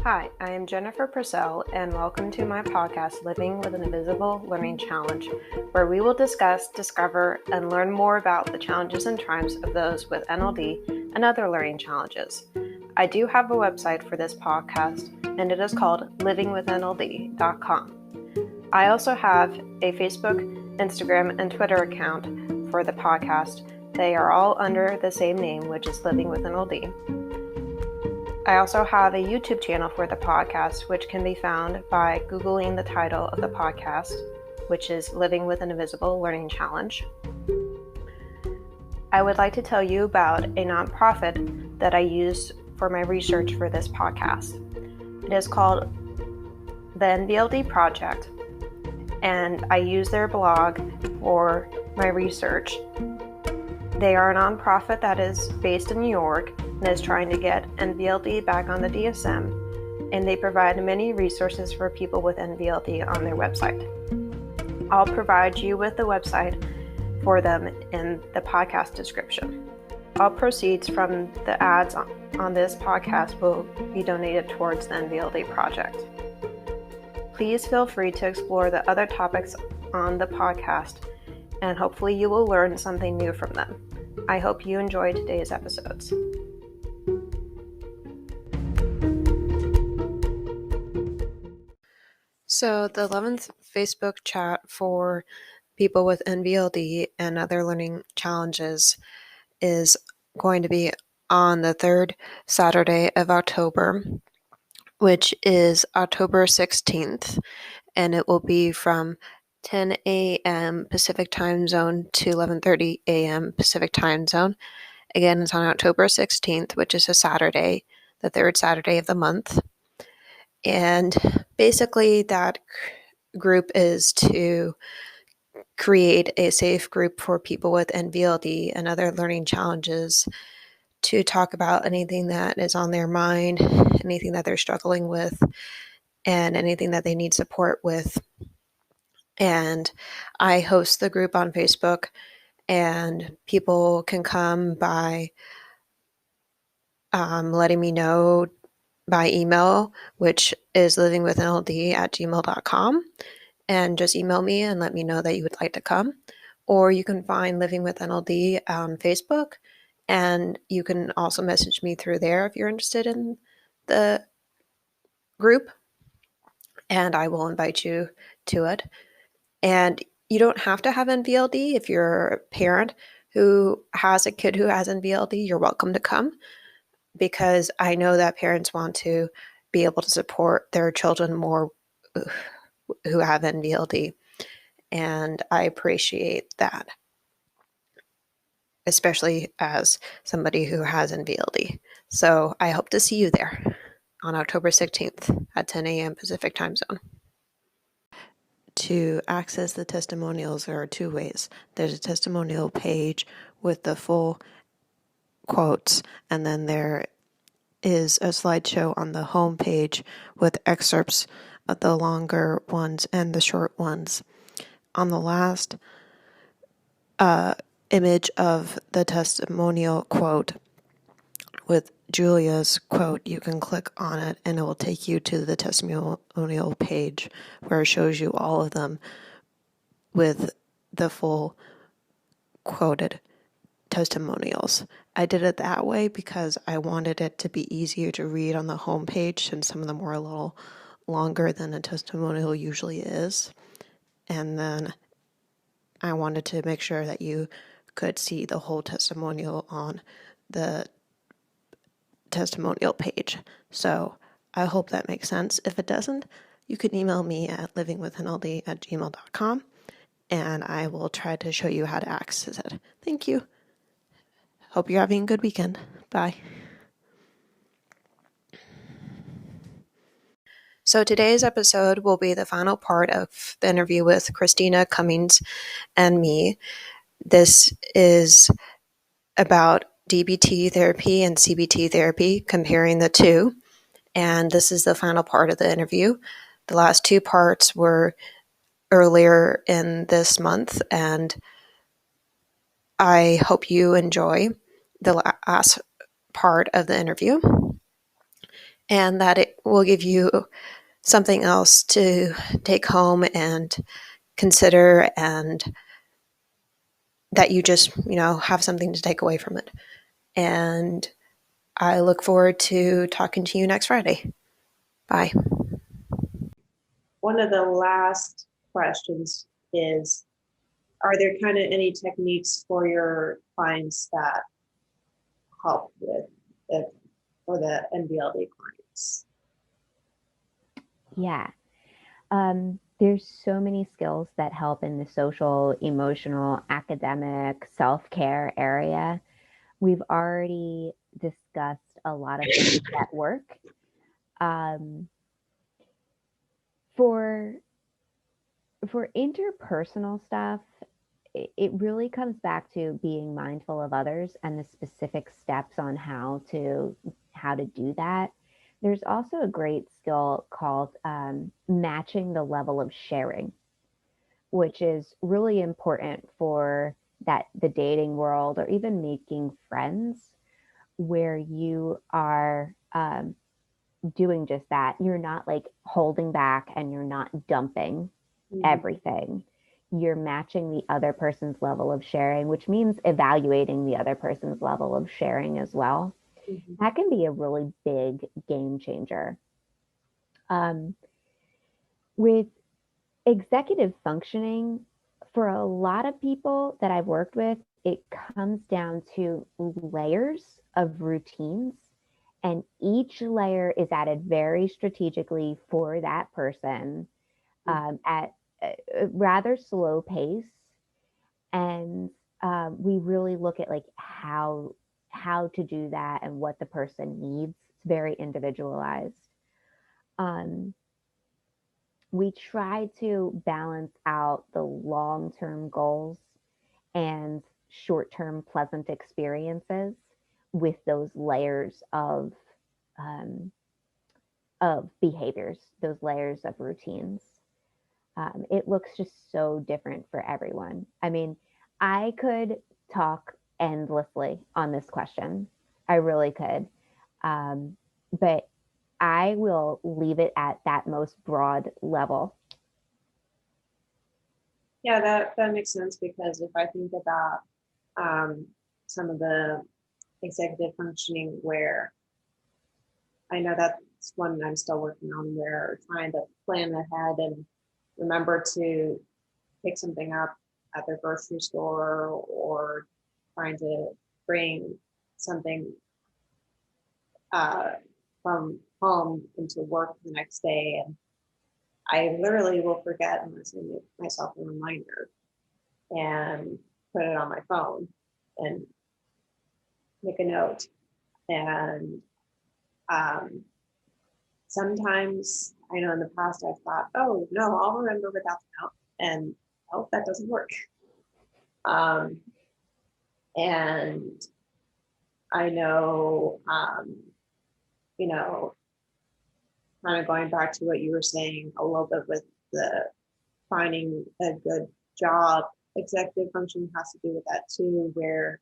Hi, I am Jennifer Purcell, and welcome to my podcast, Living with an Invisible Learning Challenge, where we will discuss, discover, and learn more about the challenges and triumphs of those with NLD and other learning challenges. I do have a website for this podcast, and it is called livingwithnld.com. I also have a Facebook, Instagram, and Twitter account for the podcast. They are all under the same name, which is Living with NLD. I also have a YouTube channel for the podcast, which can be found by Googling the title of the podcast, which is Living with an Invisible Learning Challenge. I would like to tell you about a nonprofit that I use for my research for this podcast. It is called the NVLD Project, and I use their blog for my research. They are a nonprofit that is based in New York and is trying to get NVLD back on the DSM, and they provide many resources for people with NVLD on their website. I'll provide you with the website for them in the podcast description. All proceeds from the ads on this podcast will be donated towards the NVLD project. Please feel free to explore the other topics on the podcast, and hopefully you will learn something new from them. I hope you enjoy today's episodes. So the 11th Facebook chat for people with NVLD and other learning challenges is going to be on the third Saturday of October, which is October 16th, and it will be from 10 a.m. Pacific Time Zone to 11:30 a.m. Pacific Time Zone. Again, it's on October 16th, which is a Saturday, the third Saturday of the month. And basically that group is to create a safe group for people with NVLD and other learning challenges to talk about anything that is on their mind, anything that they're struggling with, and anything that they need support with. And I host the group on Facebook, and people can come by letting me know by email, which is livingwithnld@gmail.com, and just email me and let me know that you would like to come. Or you can find Living with NLD on Facebook, and you can also message me through there if you're interested in the group, and I will invite you to it. And you don't have to have NVLD. If you're a parent who has a kid who has NVLD, you're welcome to come, because I know that parents want to be able to support their children more who have NVLD, and I appreciate that, especially as somebody who has NVLD. So I hope to see you there on October 16th at 10 a.m. Pacific Time Zone. To access the testimonials, there are two ways. There's a testimonial page with the full quotes, and then there is a slideshow on the home page with excerpts of the longer ones and the short ones. On the last image of the testimonial quote with Julia's quote, you can click on it and it will take you to the testimonial page where it shows you all of them with the full quoted testimonials. I did it that way because I wanted it to be easier to read on the home page, since some of them were a little longer than a testimonial usually is. And then I wanted to make sure that you could see the whole testimonial on the testimonial page. So I hope that makes sense. If it doesn't, you can email me at livingwithnld@gmail.com, and I will try to show you how to access it. Thank you. Hope you're having a good weekend. Bye. So today's episode will be the final part of the interview with Christina and Me. This is about DBT therapy and CBT therapy, comparing the two. And this is the final part of the interview. The last two parts were earlier in this month, and I hope you enjoy the last part of the interview. and that it will give you something else to take home and consider, and that you just, have something to take away from it. And I look forward to talking to you next Friday. Bye. One of the last questions is, are there kind of any techniques for your clients that help with it for the NVLD clients? Yeah. There's so many skills that help in the social, emotional, academic, self-care area. We've already discussed a lot of things that work. Um, for for interpersonal stuff, it really comes back to being mindful of others and the specific steps on how to do that. There's also a great skill called matching the level of sharing, which is really important for the dating world or even making friends, where you are doing just that. You're not like holding back and you're not dumping Mm-hmm. everything. You're matching the other person's level of sharing, which means evaluating the other person's level of sharing as well. Mm-hmm. That can be a really big game changer. Um, with executive functioning, for a lot of people that I've worked with, it comes down to layers of routines, and each layer is added very strategically for that person at a rather slow pace. And we really look at like how to do that and what the person needs. It's very individualized. Um, we try to balance out the long-term goals and short-term pleasant experiences with those layers um, of behaviors, those layers of routines. It looks just so different for everyone. I mean, I could talk endlessly on this question. I really could. But I will leave it at that most broad level. Yeah, that makes sense, because if I think about um, some of the executive functioning, where I know that's one I'm still working on, where trying to plan ahead and remember to pick something up at their grocery store, or trying to bring something uh, from home into work the next day. And I literally will forget unless I make myself a reminder and put it on my phone and make a note. And um, sometimes I know in the past I've thought, oh no, I'll remember without the note. And oh, that doesn't work. Um, and I know, you know, kind of going back to what you were saying a little bit with the finding a good job, executive function has to do with that too, where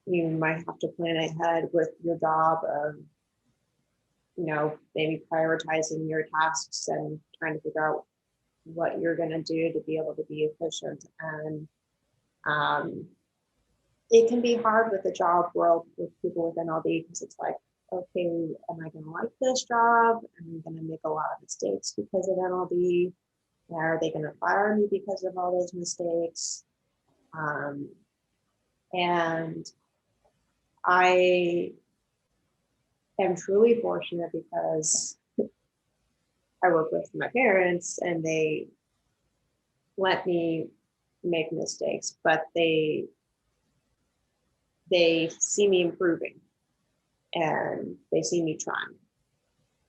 you might have to plan ahead with your job of, maybe prioritizing your tasks and trying to figure out what you're going to do to be able to be efficient. And um, it can be hard with the job world with people with NLD, because it's like, okay, am I going to like this job? Am I going to make a lot of mistakes because of NLD? Are they going to fire me because of all those mistakes? Um, and I am truly fortunate because I work with my parents and they let me make mistakes, but they see me improving and they see me trying.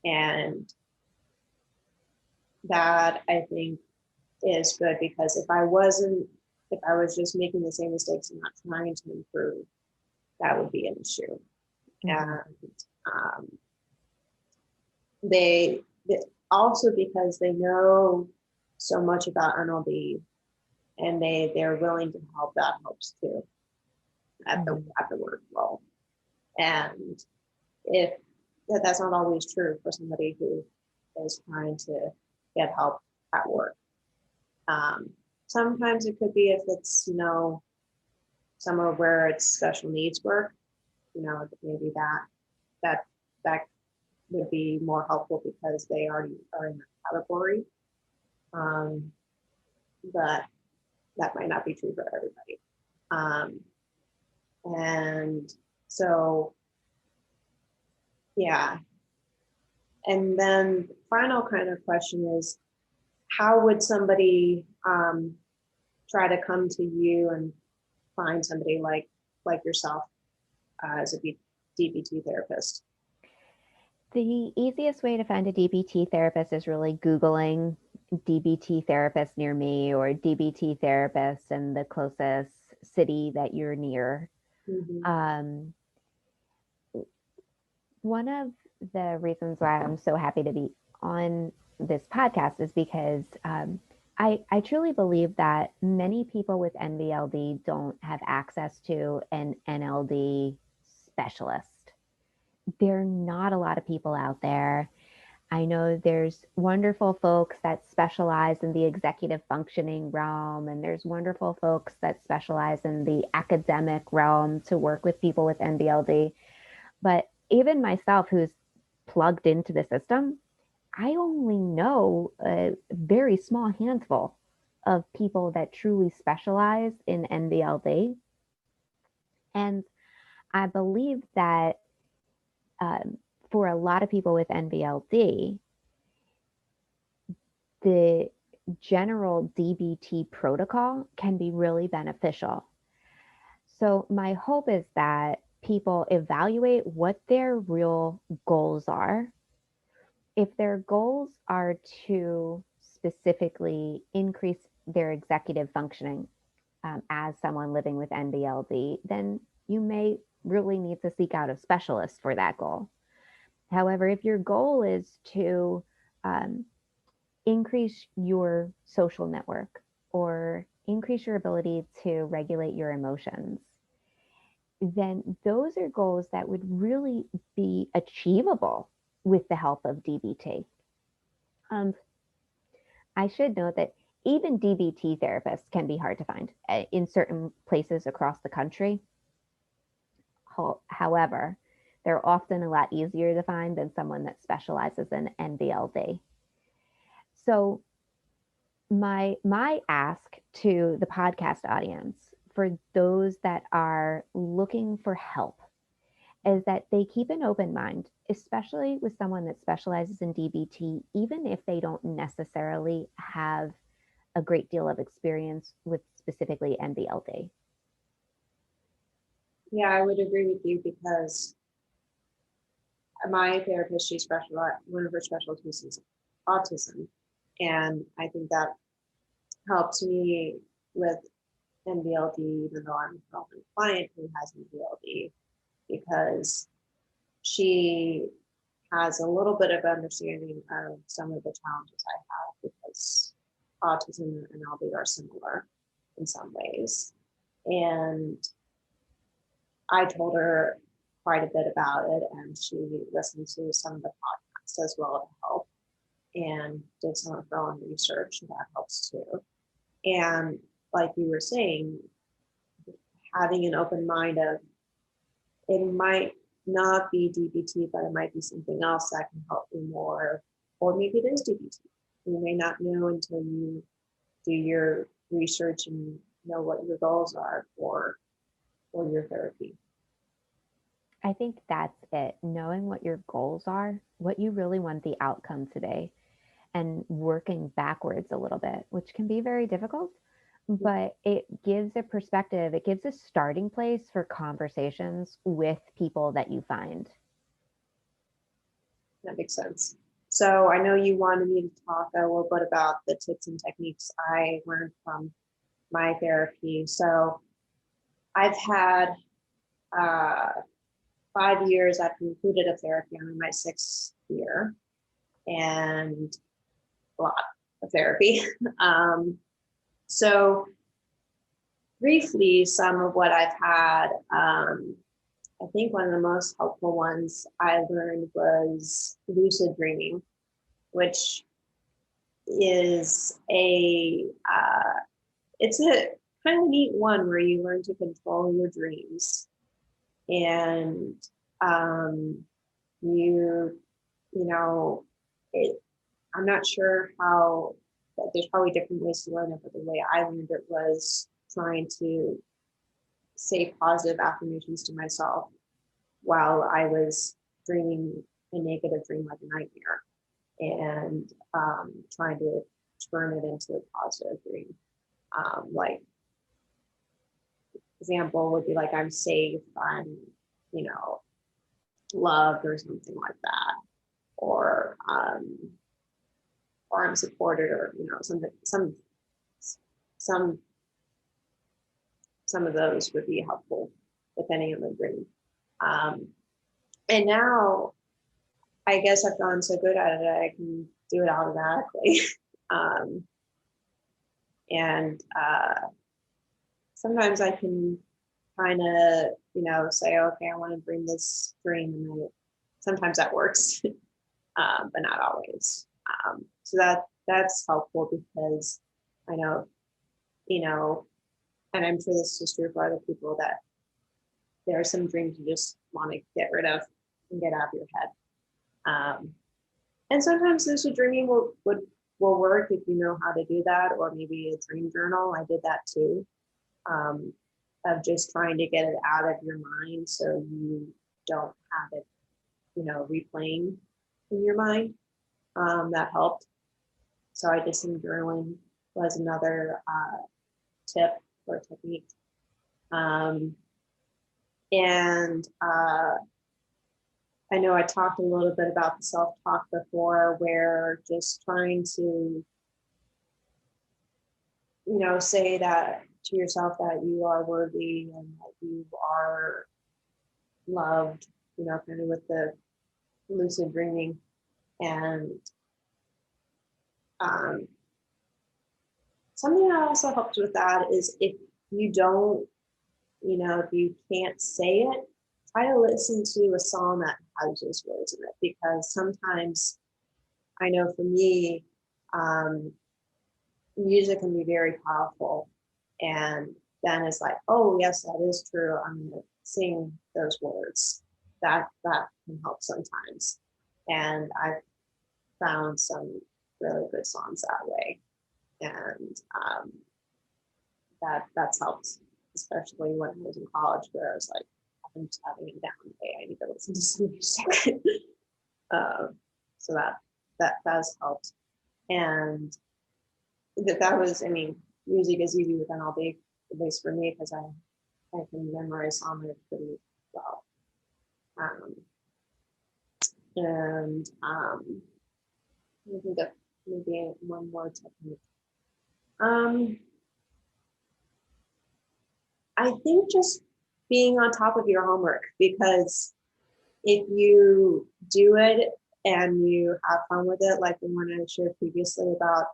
And that, I think, is good, because if I was just making the same mistakes and not trying to improve, that would be an issue. Mm-hmm. And um, they also, because they know so much about NLD and they're willing to help, that helps too at the Mm-hmm. work role. And if that's not always true for somebody who is trying to get help at work. Sometimes it could be if it's, somewhere where it's special needs work, maybe that would be more helpful because they already are in that category. But that might not be true for everybody. And so, yeah. And then the final kind of question is, how would somebody try to come to you and find somebody like yourself as a DBT therapist? The easiest way to find a DBT therapist is really Googling DBT therapist near me or DBT therapist in the closest city that you're near. Mm-hmm. One of the reasons why I'm so happy to be on this podcast is because I truly believe that many people with NVLD don't have access to an NLD specialist. There are not a lot of people out there. I know there's wonderful folks that specialize in the executive functioning realm, and there's wonderful folks that specialize in the academic realm to work with people with NVLD. But even myself, who's plugged into the system, I only know a very small handful of people that truly specialize in NVLD. And I believe that for a lot of people with NVLD, the general DBT protocol can be really beneficial. So my hope is that people evaluate what their real goals are. If their goals are to specifically increase their executive functioning as someone living with NVLD, then you may really need to seek out a specialist for that goal. However, if your goal is to increase your social network or increase your ability to regulate your emotions, then those are goals that would really be achievable with the help of DBT. I should note that even DBT therapists can be hard to find in certain places across the country. However, they're often a lot easier to find than someone that specializes in NVLD. So my ask to the podcast audience for those that are looking for help is that they keep an open mind, especially with someone that specializes in DBT, even if they don't necessarily have a great deal of experience with specifically NVLD. Yeah, I would agree with you because my therapist, one of her specialties is autism. And I think that helps me with NVLD, even though I'm a client who has NVLD, because she has a little bit of understanding of some of the challenges I have because autism and NLD are similar in some ways. And I told her quite a bit about it, and she listened to some of the podcasts as well to help and did some of her own research, and that helps too. And like you were saying, having an open mind of it might not be DBT, but it might be something else that can help you more, or maybe it is DBT. You may not know until you do your research and know what your goals are for your therapy. I think that's it. Knowing what your goals are, what you really want the outcome today, and working backwards a little bit, which can be very difficult, but it gives a perspective. It gives a starting place for conversations with people that you find. That makes sense. So I know you wanted me to talk a little bit about the tips and techniques I learned from my therapy. So I've had 5 years. I've concluded a therapy. I'm in my 6th year, and a lot of therapy. So briefly, some of what I've had I think one of the most helpful ones I learned was lucid dreaming, which is it's a kind of neat one where you learn to control your dreams, and um, you you know it. I'm not sure how. There's probably different ways to learn it, but the way I learned it was trying to say positive affirmations to myself while I was dreaming a negative dream like a nightmare, and trying to turn it into a positive dream. Like example would be like I'm safe, I'm you know loved or something like that, or I'm supported, or something some some of those would be helpful depending on the dream. Um, and now I guess I've gotten so good at it I can do it automatically. um, and sometimes I can kind of say, okay, I want to dream this dream, and sometimes that works, but not always. So that's helpful because I know, and I'm sure this is true for other people, that there are some dreams you just want to get rid of and get out of your head. And sometimes lucid dreaming will work if you know how to do that, or maybe a dream journal. I did that too, of just trying to get it out of your mind so you don't have it, replaying in your mind. That helped. So I did some journaling was another tip or technique. And I know I talked a little bit about the self-talk before, where just trying to, say that to yourself, that you are worthy and that you are loved, kind of with the lucid dreaming. And something that also helps with that is if you don't, if you can't say it, try to listen to a song that has those words in it, because sometimes I know for me, music can be very powerful. And then it's like, oh yes, that is true. I'm gonna sing those words. That can help sometimes. And I've found some really good songs that way. And that's helped, especially when I was in college, where I was like, I'm just having a down day. I need to listen to some music. So that has helped. And that was, I mean, music is easy within all day, at least for me, because I can memorize songs pretty well. And I think that maybe one more technique. I think just being on top of your homework, because if you do it and you have fun with it, like the one I shared previously about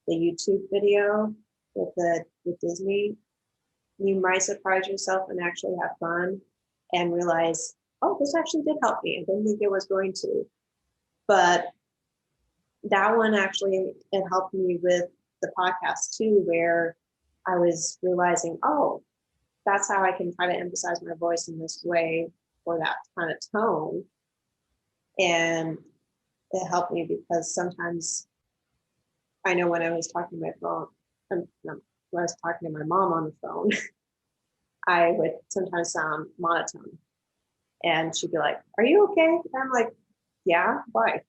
the YouTube video with Disney, you might surprise yourself and actually have fun and realize, oh, this actually did help me. I didn't think it was going to, but that one actually, it helped me with the podcast too, where I was realizing, oh, that's how I can try to emphasize my voice in this way for that kind of tone. And it helped me because sometimes I know when I was talking to my phone, when I was talking to my mom on the phone, I would sometimes sound monotone. And she'd be like, are you okay? And I'm like, yeah, why?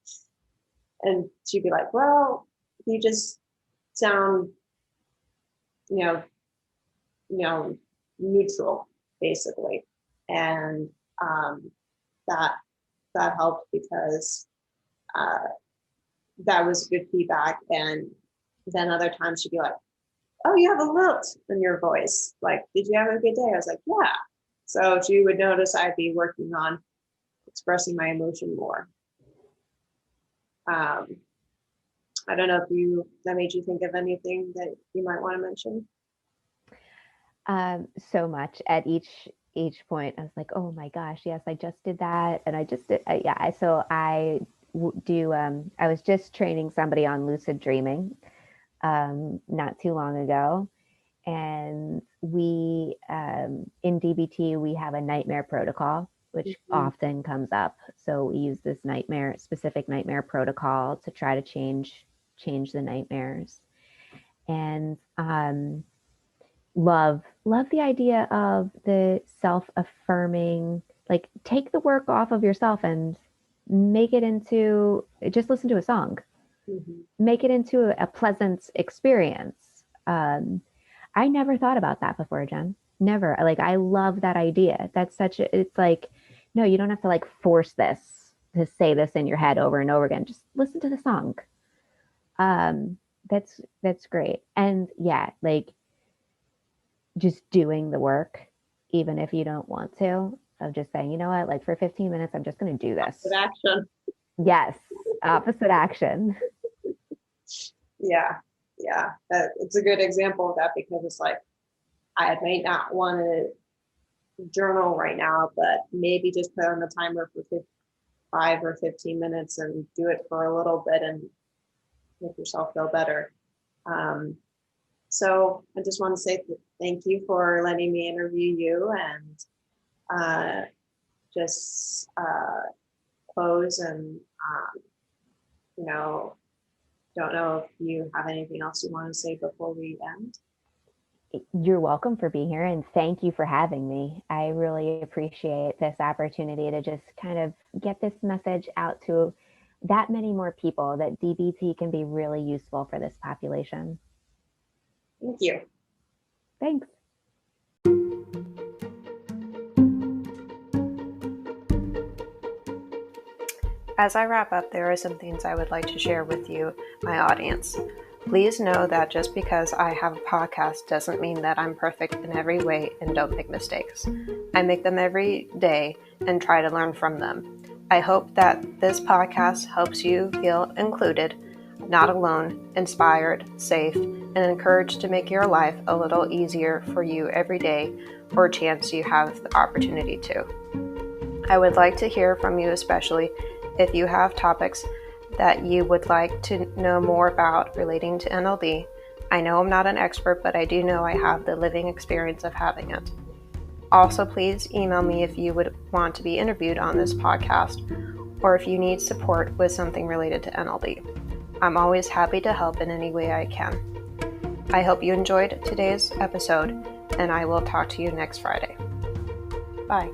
And she'd be like, well, you just sound, you know, neutral, basically. And that helped because that was good feedback. And then other times she'd be like, oh, you have a lilt in your voice. Like, did you have a good day? I was like, yeah. So she would notice I'd be working on expressing my emotion more. I don't know if that made you think of anything that you might want to mention. So much at each each point, I was like, oh my gosh, yes, I just did that. And I just did, yeah. So I was just training somebody on lucid dreaming not too long ago. And we, in DBT, we have a nightmare protocol, which Mhm. often comes up. So we use this specific nightmare protocol to try to change the nightmares. And love the idea of the self-affirming, like take the work off of yourself and make it into, just listen to a song, Mhm. make it into a pleasant experience. I never thought about that before, Jen. Never. Like, I love that idea. That's such a, it's like, no, you don't have to like force this to say this in your head over and over again. Just listen to the song. Um, that's great. And yeah, like just doing the work, even if you don't want to, of just saying, you know what, like for 15 minutes, I'm just going to do With this. action. Yes, opposite action. Yeah. Yeah. It's a good example of that because it's like, I might not want to journal right now, but maybe just put on the timer for 5 or 15 minutes and do it for a little bit and make yourself feel better. Um, so I just want to say thank you for letting me interview you and just close and, you know, don't know if you have anything else you want to say before we end. You're welcome for being here and thank you for having me. I really appreciate this opportunity to just kind of get this message out to that many more people that DBT can be really useful for this population. Thank you. Thanks. As I wrap up, there are some things I would like to share with you, my audience. Please know that just because I have a podcast doesn't mean that I'm perfect in every way and don't make mistakes. I make them every day and try to learn from them. I hope that this podcast helps you feel included, not alone, inspired, safe, and encouraged to make your life a little easier for you every day or chance you have the opportunity to. I would like to hear from you, especially if you have topics that you would like to know more about relating to NLD. I know I'm not an expert, but I do know I have the living experience of having it. Also, please email me if you would want to be interviewed on this podcast or if you need support with something related to NLD. I'm always happy to help in any way I can. I hope you enjoyed today's episode, and I will talk to you next Friday. Bye.